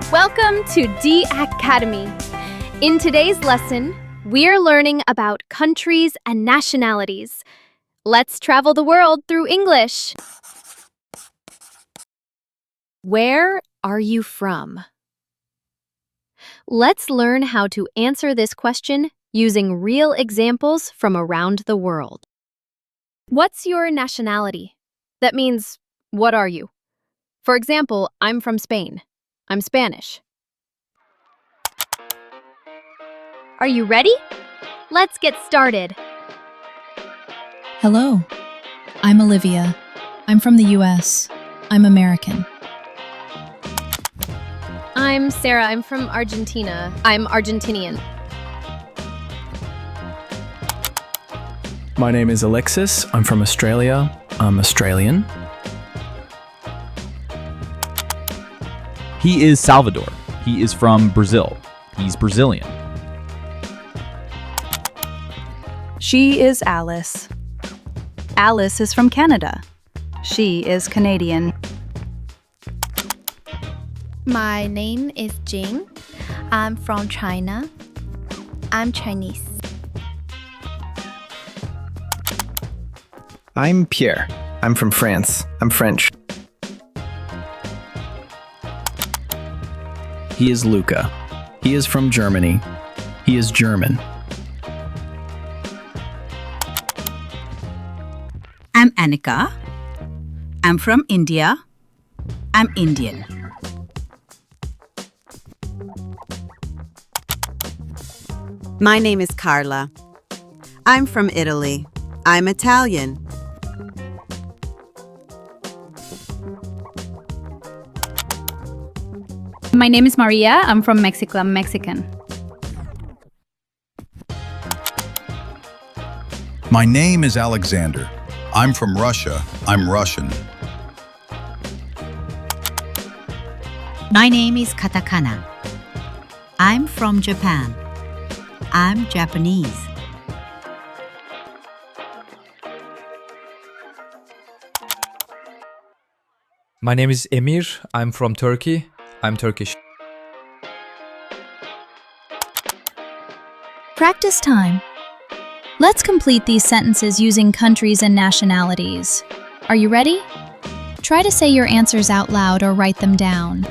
Welcome to Diacademy. In today's lesson, we're learning about countries and nationalities. Let's travel the world through English. Where are you from? Let's learn how to answer this question using real examples from around the world. What's your nationality? That means, what are you? For example, I'm from Spain. I'm Spanish. Are you ready? Let's get started. Hello, I'm Olivia. I'm from the US. I'm American. I'm Sarah. I'm from Argentina. I'm Argentinian. My name is Alexis. I'm from Australia. I'm Australian. He is Salvador. He is from Brazil. He's Brazilian. She is Alice. Alice is from Canada. She is Canadian. My name is Jing. I'm from China. I'm Chinese. I'm Pierre. I'm from France. I'm French. He is Luca. He is from Germany. He is German. I'm Annika. I'm from India. I'm Indian. My name is Carla. I'm from Italy. I'm Italian. My name is Maria. I'm from Mexico. I'm Mexican. My name is Alexander. I'm from Russia. I'm Russian. My name is Katakana. I'm from Japan. I'm Japanese. My name is Emir. I'm from Turkey. I'm Turkish. Practice time. Let's complete these sentences using countries and nationalities. Are you ready? Try to say your answers out loud or write them down.